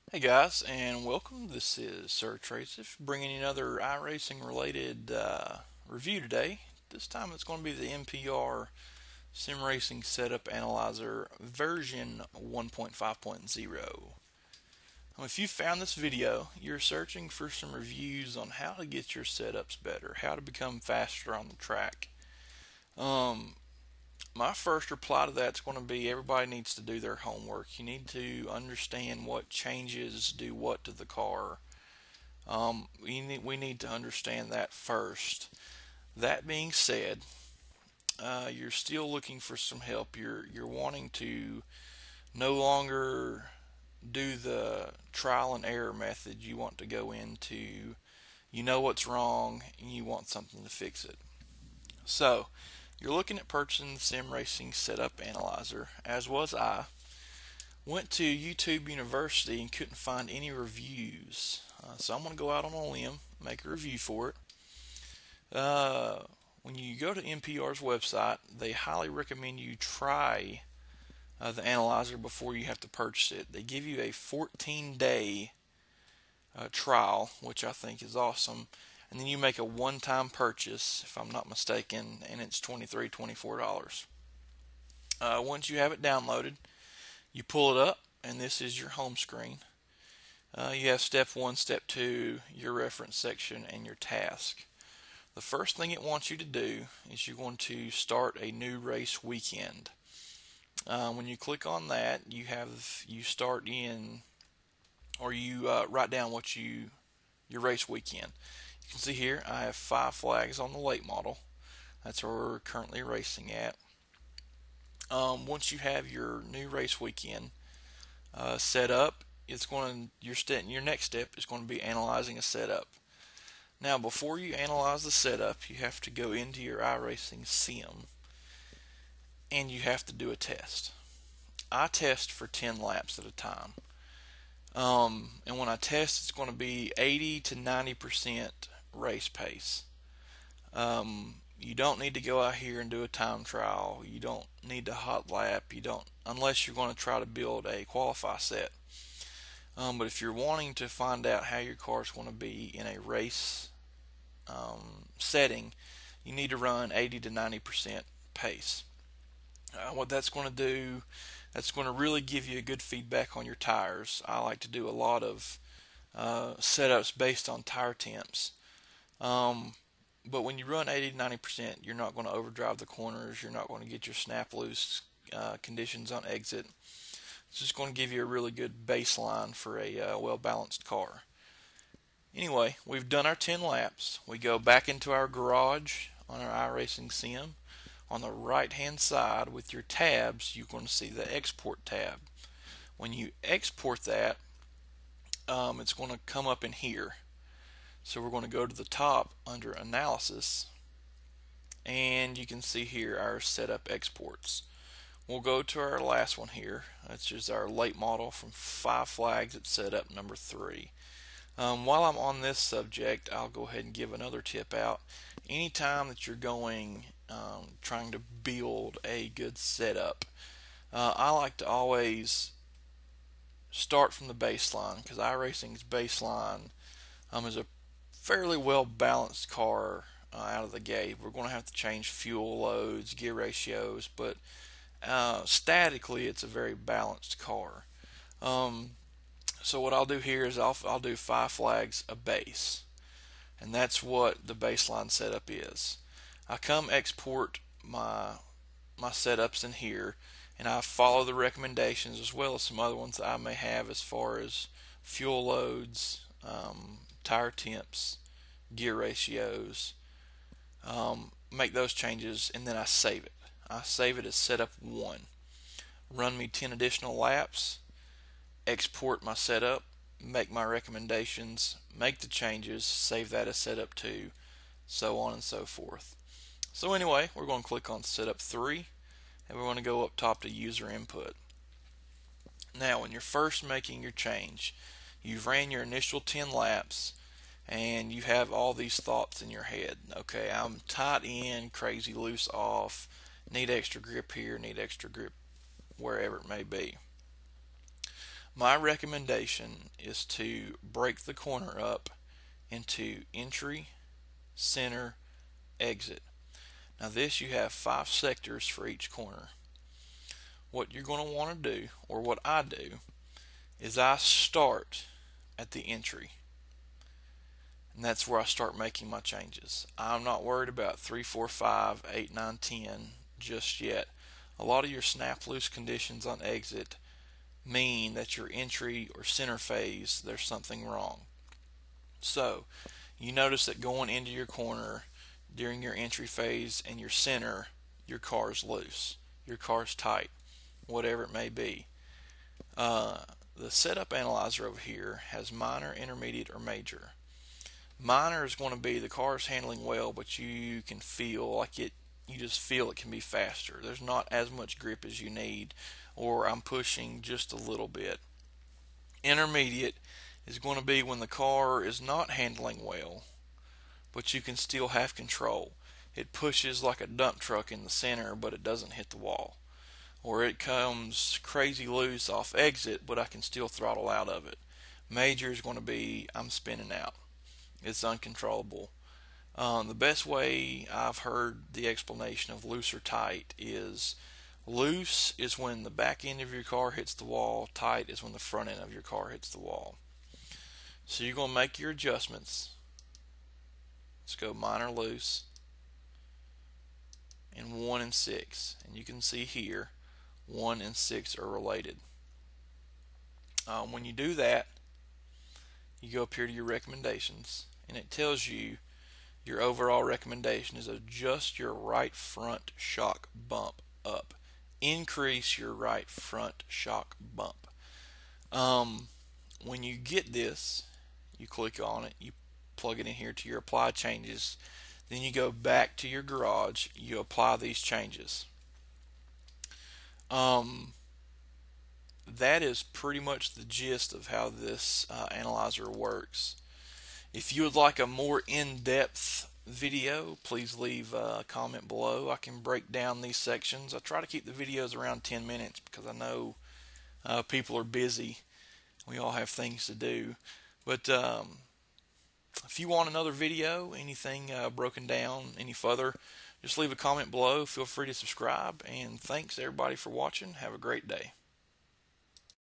Hey guys, and welcome. This is Sir Tracy bringing you another iRacing related review today. This time it's going to be the MPR Sim Racing Setup Analyzer version 1.5.0. If you found this video, you're searching for some reviews on how to get your setups better, how to become faster on the track. Um, my first reply to that's going to be everybody needs to do their homework. You need to understand what changes do what to the car. We need to understand that first. That being said, you're still looking for some help. You're wanting to no longer do the trial and error method. You want to go into you know what's wrong and you want something to fix it. So you're looking at purchasing the Sim Racing Setup Analyzer, as was I. Went to YouTube University and couldn't find any reviews. So I'm going to go out on a limb, make a review for it. When you go to MPR's website, they highly recommend you try the analyzer before you have to purchase it. They give you a 14-day trial, which I think is awesome. And then you make a one-time purchase, if I'm not mistaken, and it's $23, $24. Once you have it downloaded, you pull it up, and this is your home screen. You have step 1, step 2, your reference section, and your task. The first thing it wants you to do is you're going to start a new race weekend. When you click on that, you start in, or you write down your race weekend. You can see here I have 5 flags on the late model. That's where we're currently racing at. Once you have your new race weekend set up, your next step is going to be analyzing a setup. Now, before you analyze the setup, you have to go into your iRacing sim and you have to do a test. I test for 10 laps at a time. And when I test, it's going to be 80 to 90% race pace. You don't need to go out here and do a time trial. You don't need to hot lap. You don't, unless you're going to try to build a qualify set. But if you're wanting to find out how your car is going to be in a race setting, you need to run 80 to 90% pace. What that's going to do, that's going to really give you a good feedback on your tires. I like to do a lot of setups based on tire temps. But when you run 80 to 90%, you're not going to overdrive the corners. You're not going to get your snap loose conditions on exit. It's just going to give you a really good baseline for a well-balanced car. Anyway, we've done our 10 laps. We go back into our garage on our iRacing sim. On the right hand side with your tabs, you're going to see the export tab. When you export that, it's going to come up in here. So we're going to go to the top under analysis, and you can see here our setup exports. We'll go to our last one here. That's just our late model from 5 flags at setup number 3. While I'm on this subject, I'll go ahead and give another tip out. Anytime that you're trying to build a good setup, I like to always start from the baseline, because iRacing's baseline is a fairly well balanced car out of the gate. We're going to have to change fuel loads, gear ratios, but statically it's a very balanced car. So what I'll do here is I'll do 5 flags a base, and that's what the baseline setup is. I come export my setups in here, and I follow the recommendations as well as some other ones that I may have as far as fuel loads, tire temps, gear ratios. Make those changes, and then I save it. I save it as setup 1. Run me 10 additional laps, export my setup, make my recommendations, make the changes, save that as setup 2, so on and so forth. So anyway, we're going to click on setup 3, and we're going to go up top to user input. Now, when you're first making your change, you've ran your initial 10 laps, and you have all these thoughts in your head. Okay, I'm tight in, crazy loose off, need extra grip here, need extra grip wherever it may be. My recommendation is to break the corner up into entry, center, exit. Now this, you have 5 sectors for each corner. What you're going to want to do, or what I do, is I start at the entry. And that's where I start making my changes. I'm not worried about 3, 4, 5, 8, 9, 10 just yet. A lot of your snap loose conditions on exit mean that your entry or center phase, there's something wrong. So you notice that going into your corner during your entry phase and your center, your car's loose, your car's tight, whatever it may be. The setup analyzer over here has minor, intermediate, or major. Minor is going to be the car is handling well, but you can feel like it, you just feel it can be faster. There's not as much grip as you need, or I'm pushing just a little bit. Intermediate is going to be when the car is not handling well, but you can still have control. It pushes like a dump truck in the center, but it doesn't hit the wall. Or it comes crazy loose off exit, but I can still throttle out of it. Major is going to be I'm spinning out. It's uncontrollable. The best way I've heard the explanation of loose or tight is loose is when the back end of your car hits the wall, tight is when the front end of your car hits the wall. So you're going to make your adjustments. Let's go minor, loose, and 1 and 6. And you can see here 1 and 6 are related. When you do that, you go up here to your recommendations, and it tells you your overall recommendation is adjust your right front shock bump up. Increase your right front shock bump. When you get this, you click on it, you plug it in here to your apply changes, then you go back to your garage, you apply these changes. That is pretty much the gist of how this analyzer works. If you would like a more in-depth video, please leave a comment below. I can break down these sections. I try to keep the videos around 10 minutes because I know people are busy. We all have things to do. But if you want another video, anything broken down any further, just leave a comment below. Feel free to subscribe. And thanks everybody for watching. Have a great day.